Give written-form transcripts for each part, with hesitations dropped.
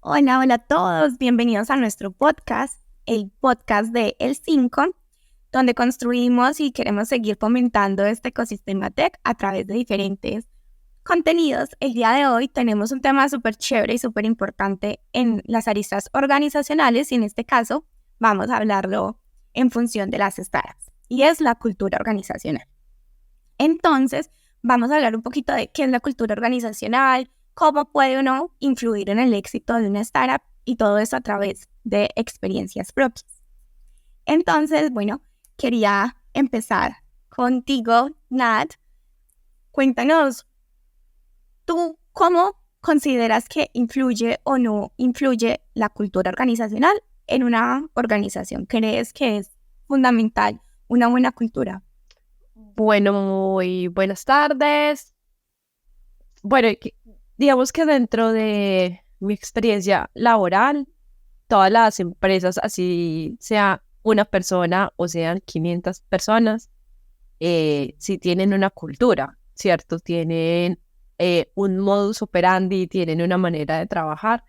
Hola, hola a todos, bienvenidos a nuestro podcast, el podcast de El 5, donde construimos y queremos seguir fomentando este ecosistema tech a través de diferentes contenidos. El día de hoy tenemos un tema súper chévere y súper importante en las aristas organizacionales y en este caso vamos a hablarlo en función de las startups y es la cultura organizacional. Entonces, vamos a hablar un poquito de qué es la cultura organizacional, cómo puede uno influir en el éxito de una startup y todo eso a través de experiencias propias. Entonces, bueno, quería empezar contigo, Nat. Cuéntanos, ¿tú cómo consideras que influye o no influye la cultura organizacional en una organización? ¿Crees que es fundamental una buena cultura? Bueno, muy buenas tardes. Bueno, digamos que dentro de mi experiencia laboral, todas las empresas, así sea una persona o sean 500 personas, sí tienen una cultura, ¿cierto? Tienen un modus operandi, tienen una manera de trabajar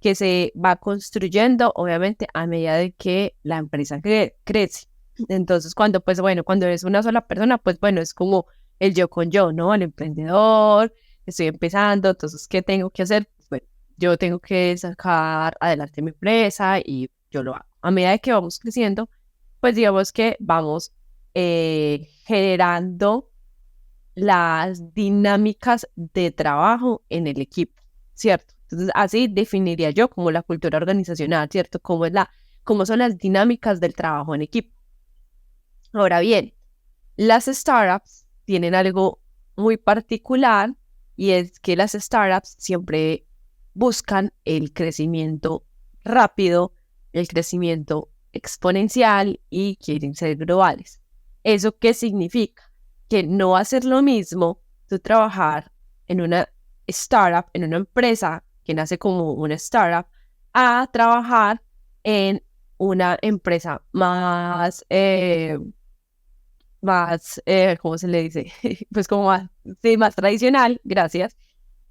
que se va construyendo, obviamente, a medida de que la empresa crece. Entonces, cuando eres una sola persona, pues bueno, es como el yo con yo, ¿no? El emprendedor, estoy empezando, entonces, ¿qué tengo que hacer? Pues bueno, yo tengo que sacar adelante mi empresa y yo lo hago. A medida de que vamos creciendo, pues digamos que vamos generando las dinámicas de trabajo en el equipo, ¿cierto? Entonces, así definiría yo como la cultura organizacional, ¿cierto? Cómo son las dinámicas del trabajo en equipo. Ahora bien, las startups tienen algo muy particular y es que las startups siempre buscan el crecimiento rápido, el crecimiento exponencial y quieren ser globales. ¿Eso qué significa? Que no va a ser lo mismo tú trabajar en una startup, en una empresa que nace como una startup, a trabajar en una empresa ¿cómo se le dice? Pues como más, sí, más tradicional, gracias.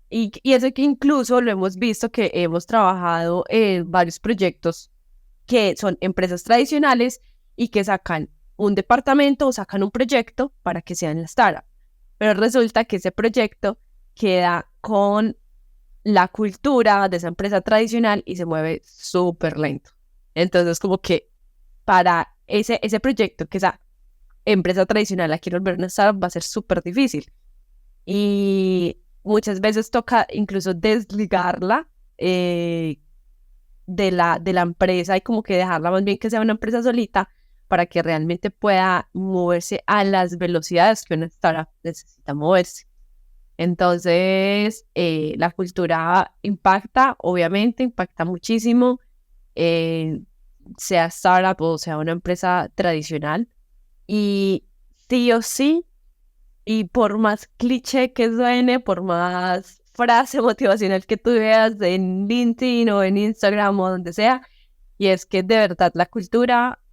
Y eso que incluso lo hemos visto que hemos trabajado en varios proyectos que son empresas tradicionales y que sacan un departamento o sacan un proyecto para que sean la startup. Pero resulta que ese proyecto queda con la cultura de esa empresa tradicional y se mueve súper lento. Entonces, como que para ese proyecto que esa empresa tradicional la quiere volver una startup va a ser súper difícil. Y muchas veces toca incluso desligarla de la empresa y como que dejarla más bien que sea una empresa solita para que realmente pueda moverse a las velocidades que una startup necesita moverse. Entonces, la cultura impacta, obviamente, impacta muchísimo, eh, sea startup o sea una empresa tradicional. Y sí o sí, y por más cliché que suene, por más frase motivacional que tú veas en LinkedIn o en Instagram o donde sea, y es que de verdad la cultura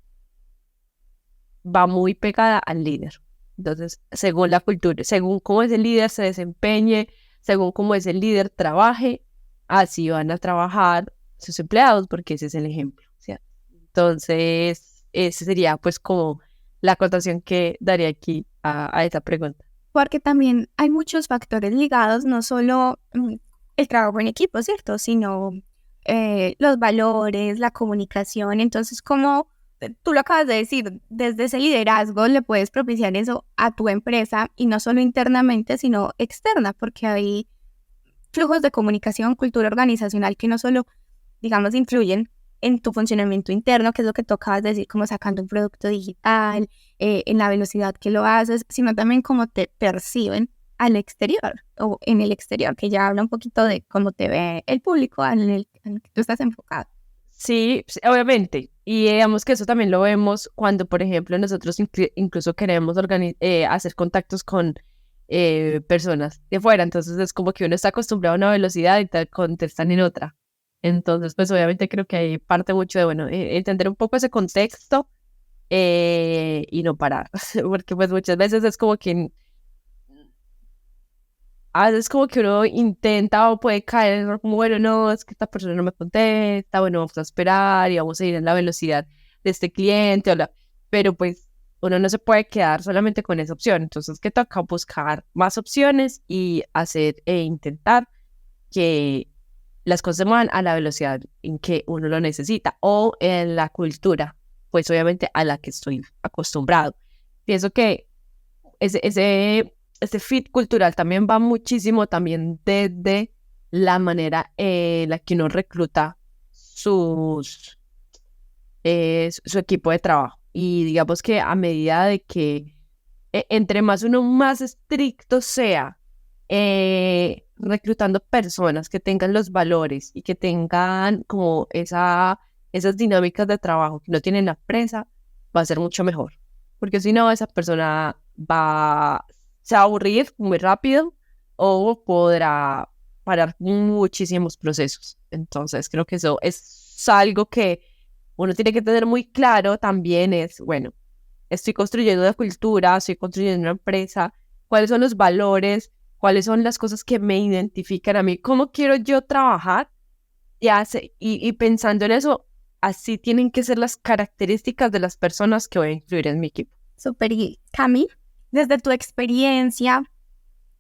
va muy pegada al líder. Entonces, según la cultura, según cómo ese líder se desempeñe, según cómo ese líder trabaje, así van a trabajar sus empleados, porque ese es el ejemplo, ¿cierto? Entonces, esa sería pues como la acotación que daría aquí a esa pregunta. Porque también hay muchos factores ligados, no solo el trabajo en equipo, ¿cierto? Sino los valores, la comunicación. Entonces, como tú lo acabas de decir, desde ese liderazgo le puedes propiciar eso a tu empresa y no solo internamente, sino externa, porque hay flujos de comunicación, cultura organizacional que no solo, digamos, influyen en tu funcionamiento interno, que es lo que tú acabas de decir, como sacando un producto digital, en la velocidad que lo haces, sino también cómo te perciben al exterior o en el exterior, que ya habla un poquito de cómo te ve el público en el que tú estás enfocado. Sí, sí, obviamente. Y digamos que eso también lo vemos cuando, por ejemplo, nosotros incluso queremos hacer contactos con personas de fuera. Entonces es como que uno está acostumbrado a una velocidad y te contestan en otra. Entonces, pues obviamente creo que hay parte mucho de, bueno, entender un poco ese contexto y no parar. Porque pues muchas veces es como que a veces como que uno intenta o puede caer en error como, bueno, no, es que esta persona no me contesta, bueno, vamos a esperar y vamos a ir en la velocidad de este cliente, pero pues uno no se puede quedar solamente con esa opción, entonces que toca buscar más opciones y hacer e intentar que las cosas se muevan a la velocidad en que uno lo necesita o en la cultura, pues obviamente a la que estoy acostumbrado. Pienso que ese fit cultural también va muchísimo también desde la manera en la que uno recluta su equipo de trabajo. Y digamos que a medida de que entre más uno más estricto sea reclutando personas que tengan los valores y que tengan como esas dinámicas de trabajo que no tienen la empresa, va a ser mucho mejor. Porque si no, esa persona se va a aburrir muy rápido o podrá parar muchísimos procesos. Entonces, creo que eso es algo que uno tiene que tener muy claro también es, bueno, estoy construyendo una cultura, estoy construyendo una empresa, cuáles son los valores, cuáles son las cosas que me identifican a mí, cómo quiero yo trabajar y pensando en eso, así tienen que ser las características de las personas que voy a incluir en mi equipo. Súper, y Cami, desde tu experiencia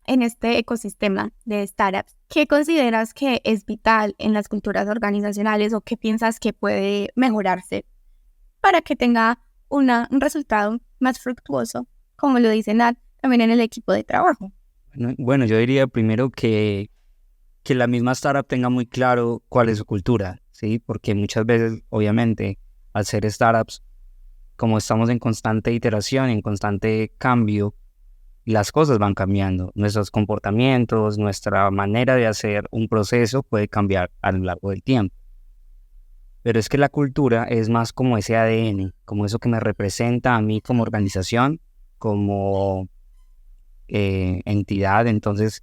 en este ecosistema de startups, ¿qué consideras que es vital en las culturas organizacionales o qué piensas que puede mejorarse para que tenga un resultado más fructuoso, como lo dice Nat, también en el equipo de trabajo? Bueno, yo diría primero que la misma startup tenga muy claro cuál es su cultura, ¿sí? Porque muchas veces, obviamente, al ser startups, como estamos en constante iteración, en constante cambio, las cosas van cambiando. Nuestros comportamientos, nuestra manera de hacer un proceso puede cambiar a lo largo del tiempo. Pero es que la cultura es más como ese ADN, como eso que me representa a mí como organización, como entidad. Entonces,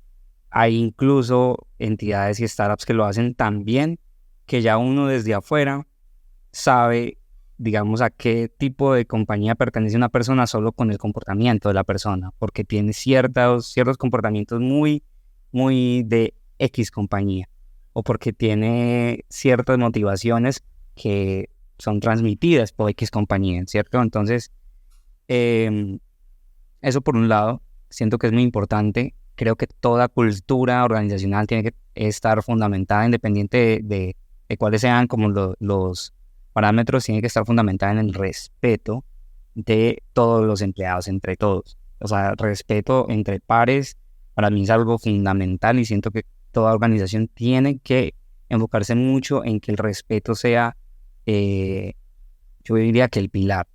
hay incluso entidades y startups que lo hacen tan bien que ya uno desde afuera sabe, digamos, a qué tipo de compañía pertenece una persona solo con el comportamiento de la persona, porque tiene ciertos comportamientos muy, muy de X compañía, o porque tiene ciertas motivaciones que son transmitidas por X compañía, ¿cierto? Entonces, eso por un lado, siento que es muy importante. Creo que toda cultura organizacional tiene que estar fundamentada, independiente de cuáles sean como los parámetros, tiene que estar fundamentada en el respeto de todos los empleados, entre todos. O sea, respeto entre pares, para mí es algo fundamental y siento que toda organización tiene que enfocarse mucho en que el respeto sea, yo diría que el pilar,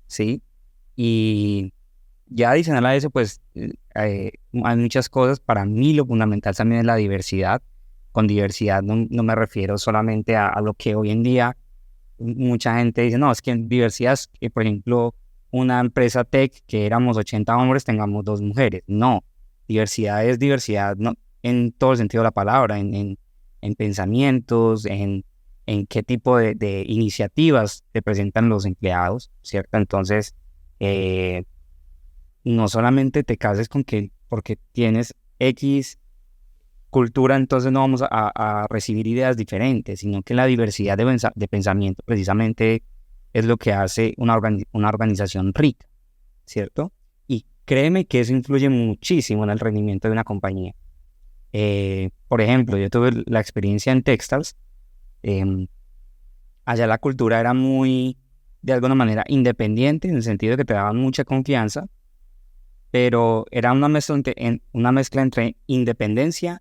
¿sí? Y ya adicional a eso, pues hay muchas cosas. Para mí lo fundamental también es la diversidad. Con diversidad no me refiero solamente a lo que hoy en día mucha gente dice, no, es que diversidad es que, por ejemplo, una empresa tech que éramos 80 hombres, tengamos 2 mujeres. No, diversidad es diversidad, no, en todo el sentido de la palabra, en pensamientos, en qué tipo de iniciativas te presentan los empleados, ¿cierto? Entonces, no solamente te cases con que porque tienes X cultura, entonces no vamos a recibir ideas diferentes, sino que la diversidad de pensamiento precisamente es lo que hace una organización rica, ¿cierto? Y créeme que eso influye muchísimo en el rendimiento de una compañía. Por ejemplo, yo tuve la experiencia en Techstars. Allá la cultura era muy, de alguna manera, independiente, en el sentido de que te daban mucha confianza, pero era una mezcla entre independencia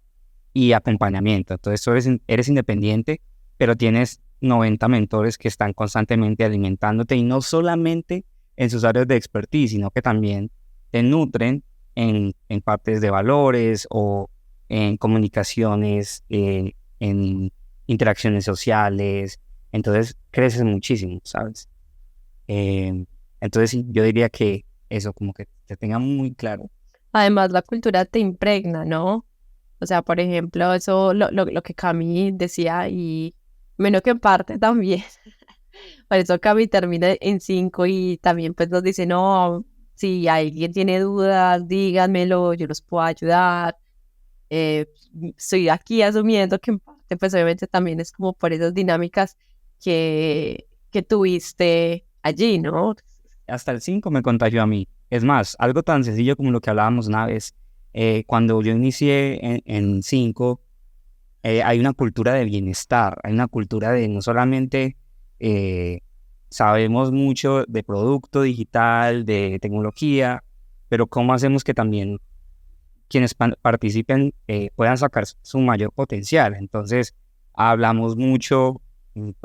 y acompañamiento. Entonces tú eres independiente, pero tienes 90 mentores que están constantemente alimentándote, y no solamente en sus áreas de expertise, sino que también te nutren en partes de valores o en comunicaciones, en interacciones sociales. Entonces creces muchísimo, ¿sabes? Entonces sí, yo diría que eso, como que te tenga muy claro. Además, la cultura te impregna, ¿no? O sea, por ejemplo, eso lo que Cami decía, y menos que en parte también. Por eso Cami termina en 5 y también pues nos dice, no, si alguien tiene dudas, díganmelo, yo los puedo ayudar. Estoy aquí asumiendo que en parte, pues obviamente también es como por esas dinámicas que tuviste allí, ¿no? Hasta el 5 me contagió a mí. Es más, algo tan sencillo como lo que hablábamos una vez, cuando yo inicié en 5, hay una cultura de bienestar, hay una cultura de no solamente sabemos mucho de producto digital, de tecnología, pero cómo hacemos que también quienes participen puedan sacar su mayor potencial. Entonces, hablamos mucho,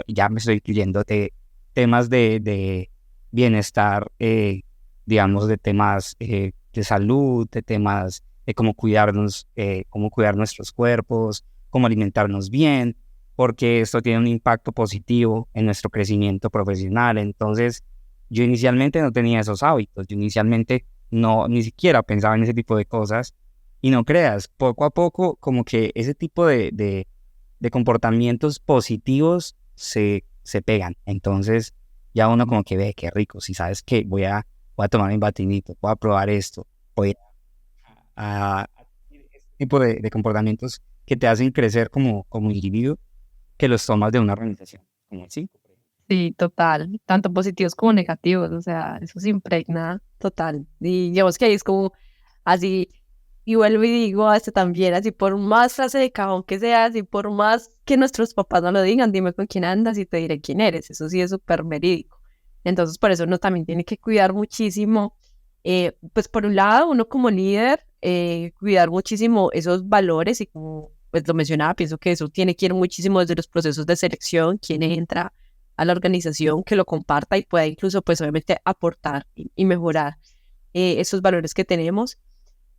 ya me estoy incluyendo, de temas de bienestar, digamos, de temas de salud, de temas de cómo cuidar nuestros cuerpos, cómo alimentarnos bien, porque esto tiene un impacto positivo en nuestro crecimiento profesional. Entonces, yo inicialmente no tenía esos hábitos, yo inicialmente no, ni siquiera pensaba en ese tipo de cosas, y no creas, poco a poco, como que ese tipo de comportamientos positivos se pegan. Entonces, ya uno como que ve, qué rico, si sabes que voy a tomar mi batinito, voy a probar esto, voy a este tipo de comportamientos que te hacen crecer como individuo, que los tomas de una organización, como así. Sí, total, tanto positivos como negativos, o sea, eso se impregna total. Y digamos que ahí es como así, y vuelvo y digo hasta también, así por más frase de cajón que sea, así por más que nuestros papás no lo digan, dime con quién andas y te diré quién eres, eso sí es súper verídico. Entonces, por eso uno también tiene que cuidar muchísimo, pues por un lado, uno como líder, cuidar muchísimo esos valores y como pues lo mencionaba, pienso que eso tiene que ir muchísimo desde los procesos de selección, quién entra a la organización, que lo comparta y pueda incluso, pues obviamente, aportar y mejorar esos valores que tenemos.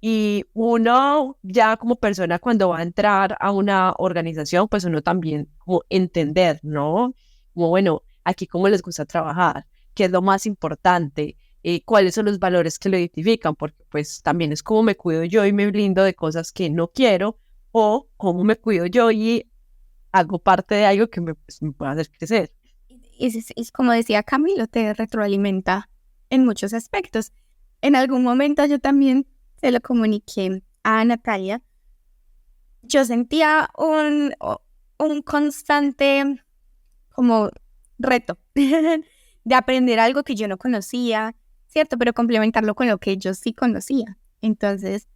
Y uno ya como persona cuando va a entrar a una organización, pues uno también como entender, ¿no? Como bueno, aquí cómo les gusta trabajar, qué es lo más importante, cuáles son los valores que lo identifican, porque pues también es cómo me cuido yo y me blindo de cosas que no quiero, o cómo me cuido yo y hago parte de algo que pues, me pueda hacer crecer. Y como decía Camilo, te retroalimenta en muchos aspectos. En algún momento yo también se lo comuniqué a Natalia. Yo sentía un constante como reto de aprender algo que yo no conocía, ¿cierto? Pero complementarlo con lo que yo sí conocía. Entonces,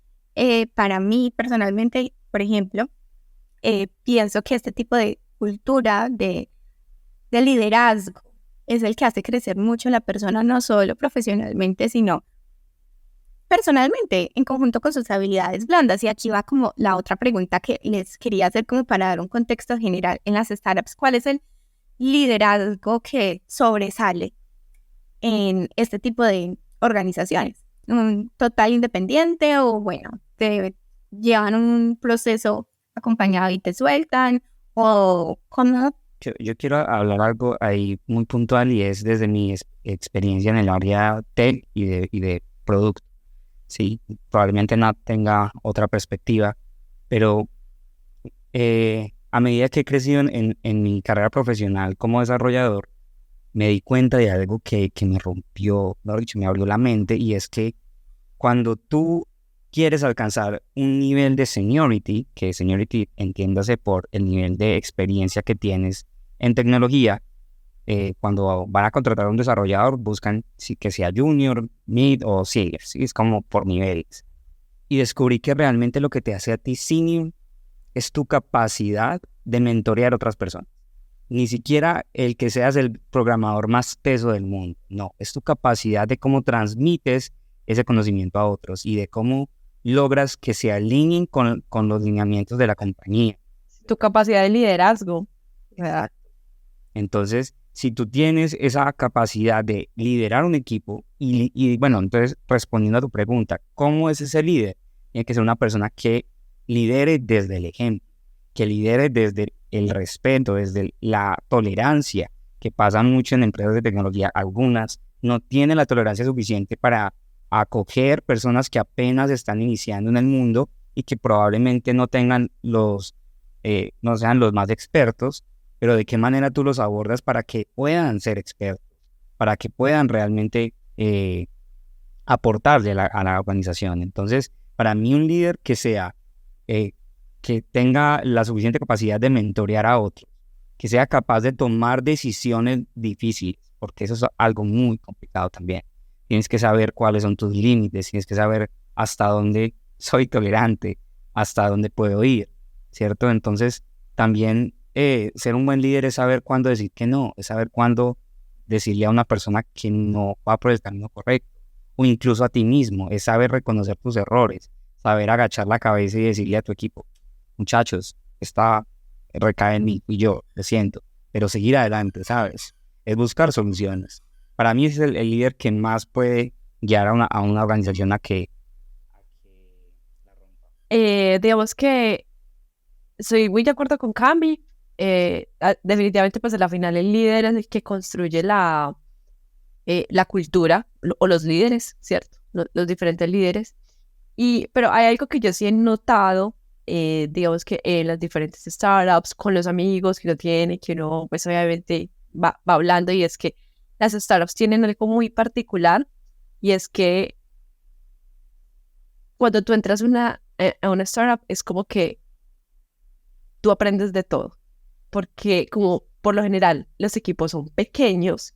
para mí personalmente, por ejemplo, pienso que este tipo de cultura de liderazgo es el que hace crecer mucho a la persona, no solo profesionalmente, sino personalmente, en conjunto con sus habilidades blandas. Y aquí va como la otra pregunta que les quería hacer como para dar un contexto general en las startups. ¿Cuál es el liderazgo que sobresale en este tipo de organizaciones? ¿Un total independiente o bueno, te llevan un proceso acompañado y te sueltan? ¿O cómo? Yo quiero hablar algo ahí muy puntual, y es desde mi experiencia en el área tech y de producto. Sí, probablemente no tenga otra perspectiva, pero a medida que he crecido en mi carrera profesional como desarrollador, me di cuenta de algo que me rompió, mejor dicho, me abrió la mente, y es que cuando tú quieres alcanzar un nivel de seniority, que seniority entiéndase por el nivel de experiencia que tienes en tecnología, cuando van a contratar a un desarrollador, buscan que sea junior, mid o senior, ¿sí? Es como por niveles. Y descubrí que realmente lo que te hace a ti senior es tu capacidad de mentorear a otras personas. Ni siquiera el que seas el programador más teso del mundo, no, es tu capacidad de cómo transmites ese conocimiento a otros y de cómo logras que se alineen con los lineamientos de la compañía. Tu capacidad de liderazgo, ¿verdad? Entonces, si tú tienes esa capacidad de liderar un equipo, y bueno, entonces respondiendo a tu pregunta, ¿cómo es ese líder? Tiene que ser una persona que lidere desde el ejemplo, que lidere desde el respeto, desde la tolerancia, que pasa mucho en empresas de tecnología. Algunas no tienen la tolerancia suficiente para acoger personas que apenas están iniciando en el mundo y que probablemente no tengan no sean los más expertos, pero de qué manera tú los abordas para que puedan ser expertos, para que puedan realmente aportarle a la organización. Entonces, para mí un líder que sea que tenga la suficiente capacidad de mentorear a otros, que sea capaz de tomar decisiones difíciles, porque eso es algo muy complicado también. Tienes que saber cuáles son tus límites, tienes que saber hasta dónde soy tolerante, hasta dónde puedo ir, ¿cierto? Entonces, también ser un buen líder es saber cuándo decir que no, es saber cuándo decirle a una persona que no va por el camino correcto, o incluso a ti mismo, es saber reconocer tus errores, saber agachar la cabeza y decirle a tu equipo, muchachos, esta recae en mí y yo, lo siento, pero seguir adelante, ¿sabes? Es buscar soluciones. Para mí es el líder que más puede guiar a una organización a que la rompa. Digamos que soy muy de acuerdo con Cami. Definitivamente, pues a la final el líder es el que construye la cultura, o los líderes, ¿cierto? Los diferentes líderes. Pero hay algo que yo sí he notado, digamos que en las diferentes startups, con los amigos que uno tiene, que uno pues obviamente va hablando, y es que las startups tienen algo muy particular, y es que cuando tú entras a una startup es como que tú aprendes de todo, porque como por lo general los equipos son pequeños,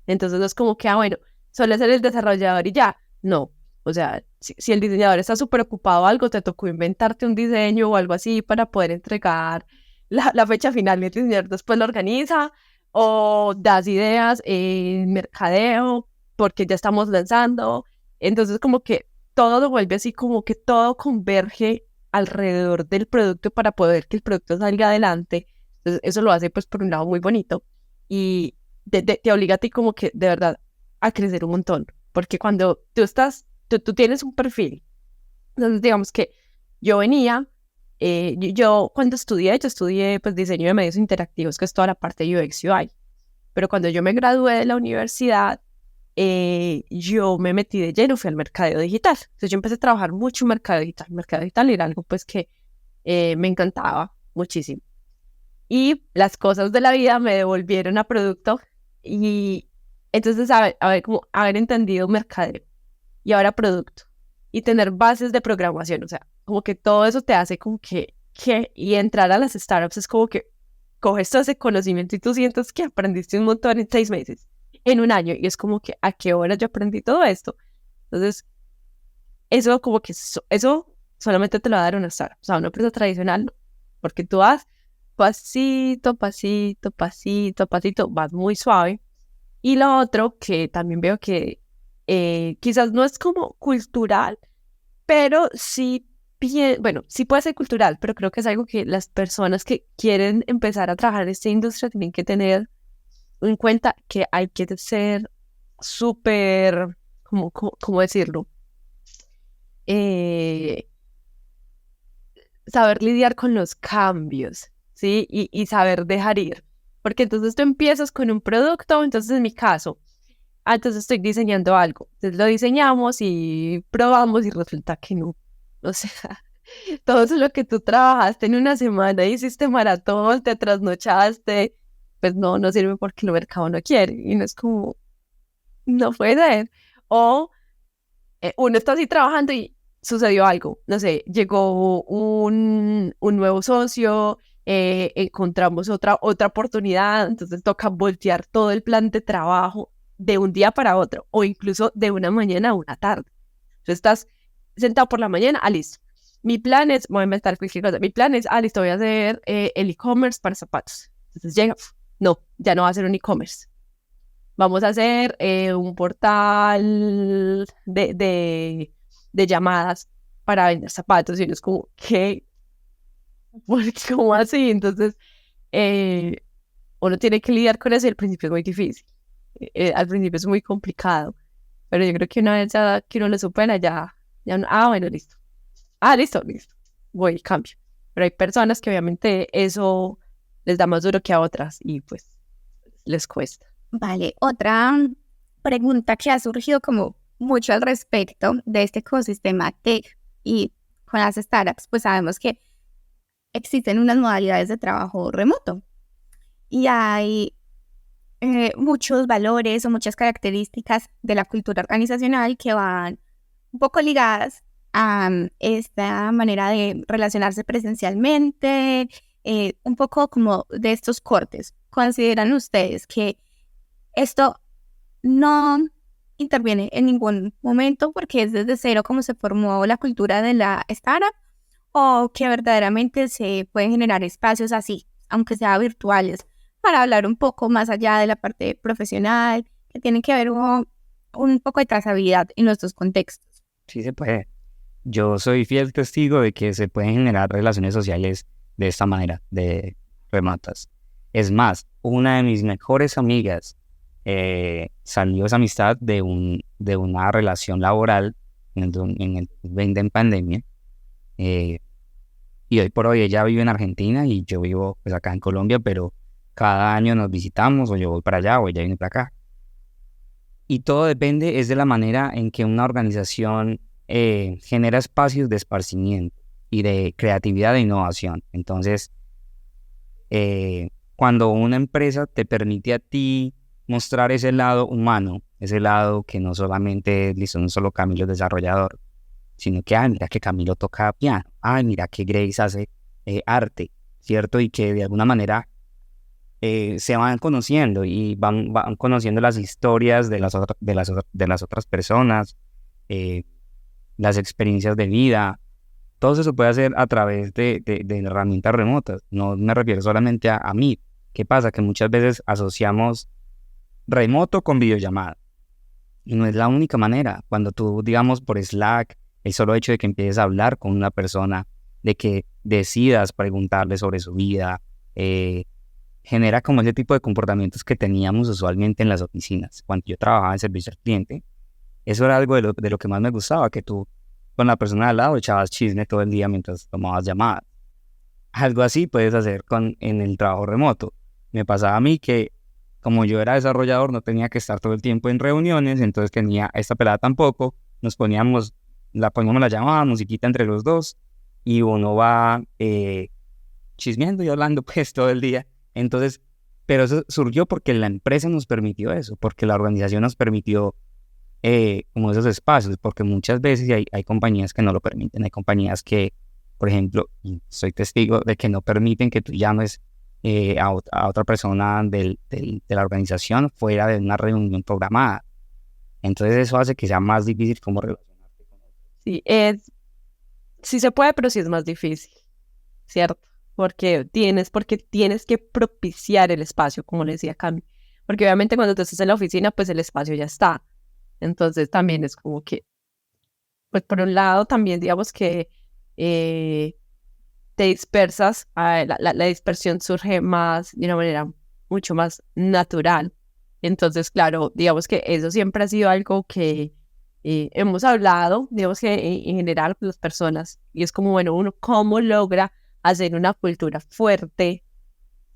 entonces no es como que, bueno, solo ser el desarrollador y ya, no. O sea, si el diseñador está súper ocupado o algo, te tocó inventarte un diseño o algo así para poder entregar la fecha final, y el diseñador después lo organiza, o das ideas en mercadeo porque ya estamos lanzando. Entonces como que todo lo vuelve así, como que todo converge alrededor del producto para poder que el producto salga adelante. Entonces eso lo hace pues por un lado muy bonito, y te obliga a ti como que de verdad a crecer un montón, porque cuando tú tienes un perfil. Entonces digamos que yo venía, yo cuando yo estudié pues diseño de medios interactivos, que es toda la parte de UX UI, pero cuando yo me gradué de la universidad, yo me metí de lleno, fui al mercadeo digital. Entonces yo empecé a trabajar mucho en mercado digital era algo pues que me encantaba muchísimo. Y las cosas de la vida me devolvieron a producto, y entonces como haber entendido mercadeo y ahora producto y tener bases de programación, o sea, como que todo eso te hace como y entrar a las startups es como que coges todo ese conocimiento y tú sientes que aprendiste un montón en 6 meses, en un año, y es como que ¿a qué hora yo aprendí todo esto? Entonces, eso como que eso solamente te lo va a dar una startup, o sea, una empresa tradicional no, porque tú vas pasito, pasito, pasito, pasito, vas muy suave. Y lo otro que también veo que quizás no es como cultural, pero sí, bueno, sí puede ser cultural, pero creo que es algo que las personas que quieren empezar a trabajar en esta industria tienen que tener en cuenta, que hay que ser súper, ¿cómo decirlo? Saber lidiar con los cambios, ¿sí? Y saber dejar ir. Porque entonces tú empiezas con un producto, entonces en mi caso, entonces estoy diseñando algo. Entonces lo diseñamos y probamos y resulta que no. O sea, todo eso lo que tú trabajaste en una semana, hiciste maratón, te trasnochaste, pues no sirve porque el mercado no quiere. Y no es como, no puede ser. O uno está así trabajando y sucedió algo. No sé, llegó un nuevo socio, encontramos otra oportunidad, entonces toca voltear todo el plan de trabajo de un día para otro, o incluso de una mañana a una tarde. Tú estás sentado por la mañana, listo. Mi plan es, voy a inventar cualquier cosa, mi plan es, listo, voy a hacer el e-commerce para zapatos. Entonces llega, no, ya no va a ser un e-commerce. Vamos a hacer un portal de llamadas para vender zapatos, y uno es como, ¿qué? ¿Cómo así? Entonces, uno tiene que lidiar con eso, y al principio es muy difícil. Al principio es muy complicado, pero yo creo que una vez ya que uno lo supera, ya uno, bueno, listo. Listo, voy y cambio. Pero hay personas que obviamente eso les da más duro que a otras, y pues les cuesta. Vale, otra pregunta que ha surgido como mucho al respecto de este ecosistema tech y con las startups, pues sabemos que existen unas modalidades de trabajo remoto y hay muchos valores o muchas características de la cultura organizacional que van un poco ligadas a esta manera de relacionarse presencialmente, un poco como de estos cortes. ¿Consideran ustedes que esto no interviene en ningún momento porque es desde cero como se formó la cultura de la startup, o que verdaderamente se pueden generar espacios así, aunque sea virtuales, para hablar un poco más allá de la parte profesional, que tiene que ver un poco de trazabilidad en los dos contextos? Sí se puede. Yo soy fiel testigo de que se pueden generar relaciones sociales de esta manera, de remotas. Es más, una de mis mejores amigas salió esa amistad de una relación laboral en el 2020 en pandemia. Y hoy por hoy ella vive en Argentina y yo vivo pues acá en Colombia, pero cada año nos visitamos, o yo voy para allá o ella viene para acá. Y todo depende es de la manera en que una organización genera espacios de esparcimiento y de creatividad e innovación. Entonces, cuando una empresa te permite a ti mostrar ese lado humano, ese lado que no solamente, listo, no solo Camilo es desarrollador, sino que, mira que Camilo toca piano, mira que Grace hace arte, ¿cierto? Y que de alguna manera se van conociendo y van conociendo las historias de las otras personas, las experiencias de vida. Todo eso se puede hacer a través de herramientas remotas. No me refiero solamente a mí. ¿Qué pasa? Que muchas veces asociamos remoto con videollamada. Y no es la única manera. Cuando tú, digamos, por Slack, el solo hecho de que empieces a hablar con una persona, de que decidas preguntarle sobre su vida, genera como ese tipo de comportamientos que teníamos usualmente en las oficinas. Cuando yo trabajaba en servicio al cliente, eso era algo de lo que más me gustaba, que tú con la persona al lado echabas chisme todo el día mientras tomabas llamadas. Algo así puedes hacer en el trabajo remoto. Me pasaba a mí que como yo era desarrollador no tenía que estar todo el tiempo en reuniones, entonces tenía esta pelada tampoco, poníamos la llamada, musiquita entre los dos, y uno va chismeando y hablando pues todo el día. Entonces, pero eso surgió porque la empresa nos permitió eso, porque la organización nos permitió como esos espacios, porque muchas veces hay compañías que no lo permiten. Hay compañías que, por ejemplo, y soy testigo de que no permiten que tú llames a otra persona de la organización fuera de una reunión programada. Entonces eso hace que sea más difícil como relacionarte con otros. Sí se puede, pero sí es más difícil, ¿cierto? Porque tienes que propiciar el espacio, como le decía Cami. Porque obviamente cuando tú estás en la oficina, pues el espacio ya está. Entonces también es como que, pues por un lado también digamos que te dispersas, la dispersión surge más de una manera mucho más natural. Entonces, claro, digamos que eso siempre ha sido algo que hemos hablado, digamos que en general con las personas, y es como, bueno, uno cómo logra hacer una cultura fuerte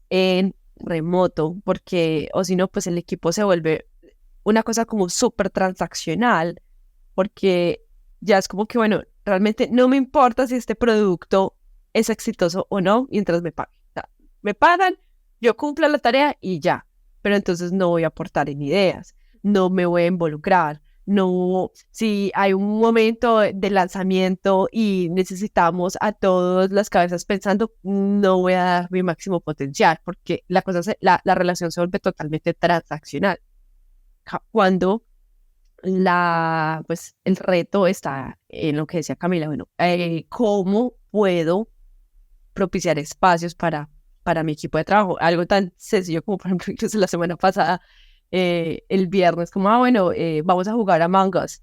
en remoto, porque o si no, pues el equipo se vuelve una cosa como súper transaccional, porque ya es como que, bueno, realmente no me importa si este producto es exitoso o no, mientras me paguen. O sea, me pagan, yo cumplo la tarea y ya, pero entonces no voy a aportar en ideas, no me voy a involucrar, no, si hay un momento de lanzamiento y necesitamos a todas las cabezas pensando, no voy a dar mi máximo potencial, porque la relación se vuelve totalmente transaccional. Cuando pues el reto está en lo que decía Camila, bueno, ¿cómo puedo propiciar espacios para mi equipo de trabajo? Algo tan sencillo como, por ejemplo, incluso la semana pasada, el viernes, como, bueno, vamos a jugar a Among Us.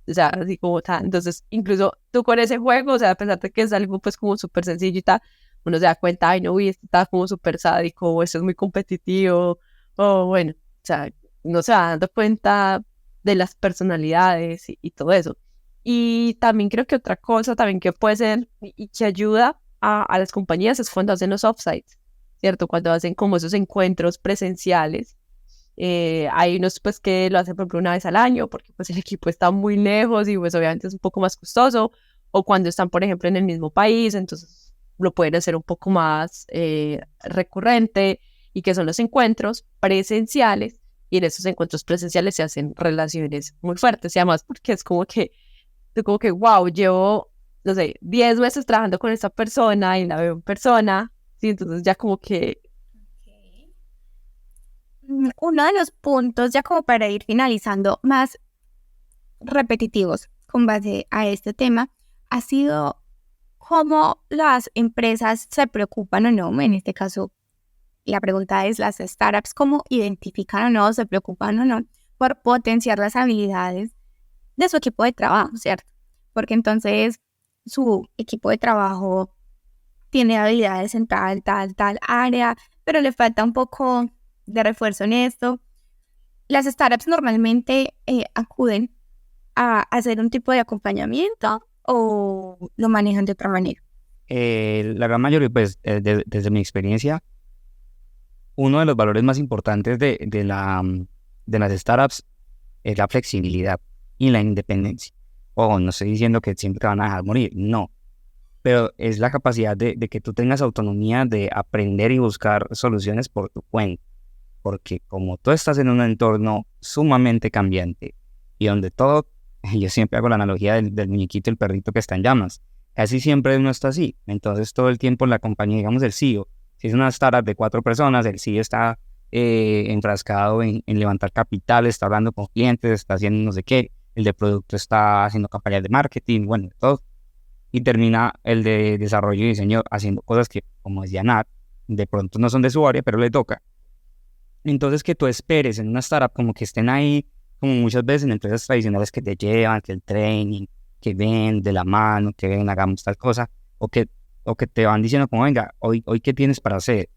O sea, así como tal. Entonces, incluso tú con ese juego, o sea, a pesar de que es algo pues como súper sencillo y tal, uno se da cuenta, ay, no, uy, esto está como súper sádico, o esto es muy competitivo, o bueno, o sea, no se va dando cuenta de las personalidades y todo eso. Y también creo que otra cosa también que puede ser y que ayuda a las compañías es cuando hacen los offsites, ¿cierto? Cuando hacen como esos encuentros presenciales. Hay unos pues que lo hacen por ejemplo una vez al año porque pues el equipo está muy lejos y pues obviamente es un poco más costoso, o cuando están por ejemplo en el mismo país, entonces lo pueden hacer un poco más recurrente, y que son los encuentros presenciales, y en esos encuentros presenciales se hacen relaciones muy fuertes, y además porque es como que tú como que, wow, llevo, no sé, 10 meses trabajando con esta persona y la veo en persona, sí, entonces ya como que, Uno de los puntos, ya como para ir finalizando, más repetitivos con base a este tema, ha sido cómo las empresas se preocupan o no, en este caso, la pregunta es las startups, cómo identifican o no, se preocupan o no por potenciar las habilidades de su equipo de trabajo, ¿cierto? Porque entonces su equipo de trabajo tiene habilidades en tal área, pero le falta un poco de refuerzo en esto. Las startups normalmente acuden a hacer un tipo de acompañamiento o lo manejan de otra manera. La gran mayoría, pues, desde mi experiencia, uno de los valores más importantes de las startups es la flexibilidad y la independencia. Ojo, no estoy diciendo que siempre te van a dejar morir, no. Pero es la capacidad de que tú tengas autonomía de aprender y buscar soluciones por tu cuenta. Porque como tú estás en un entorno sumamente cambiante y donde todo, yo siempre hago la analogía del muñequito, el perrito que está en llamas. Casi siempre uno está así. Entonces todo el tiempo la compañía, digamos el CEO, si es una startup de 4 personas, el CEO está enfrascado en levantar capital, está hablando con clientes, está haciendo no sé qué, el de producto está haciendo campañas de marketing, bueno, todo. Y termina el de desarrollo y diseño haciendo cosas que, como decía Nat, de pronto no son de su área, pero le toca. Entonces que tú esperes en una startup como que estén ahí, como muchas veces en empresas tradicionales que te llevan, que el training, que ven de la mano, que ven, hagamos tal cosa, o que te van diciendo como, venga, hoy ¿qué tienes para hacer?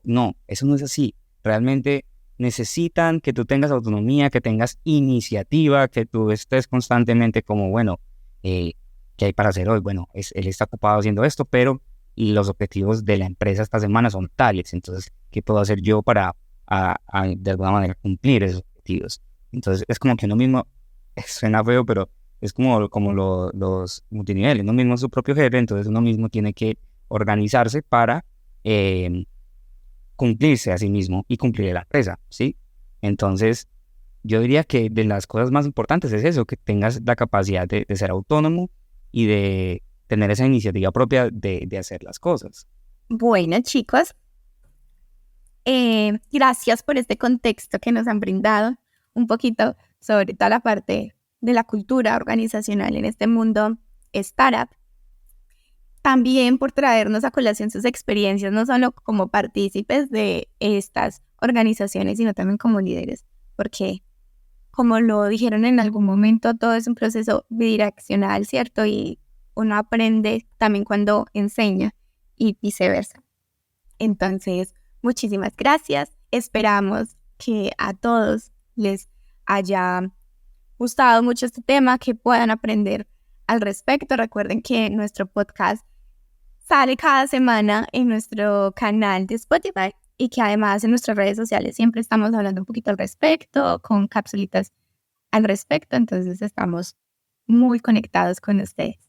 No, eso no es así. Realmente necesitan que tú tengas autonomía, que tengas iniciativa, que tú estés constantemente como, bueno, ¿qué hay para hacer hoy? Bueno, él está ocupado haciendo esto, pero los objetivos de la empresa esta semana son tales. Entonces, ¿qué puedo hacer yo para de alguna manera cumplir esos objetivos? Entonces, es como que uno mismo, suena feo, pero es como los multiniveles, uno mismo es su propio jefe, entonces uno mismo tiene que organizarse para cumplirse a sí mismo y cumplir la empresa, ¿sí? Entonces, yo diría que de las cosas más importantes es eso, que tengas la capacidad de ser autónomo y de tener esa iniciativa propia de hacer las cosas. Bueno, chicos, gracias por este contexto que nos han brindado un poquito sobre toda la parte de la cultura organizacional en este mundo startup. También por traernos a colación sus experiencias, no solo como partícipes de estas organizaciones, sino también como líderes, porque como lo dijeron en algún momento, todo es un proceso bidireccional, ¿cierto? Y uno aprende también cuando enseña y viceversa. Entonces, muchísimas gracias. Esperamos que a todos les haya gustado mucho este tema, que puedan aprender al respecto. Recuerden que nuestro podcast sale cada semana en nuestro canal de Spotify y que además en nuestras redes sociales siempre estamos hablando un poquito al respecto, con capsulitas al respecto. Entonces estamos muy conectados con ustedes.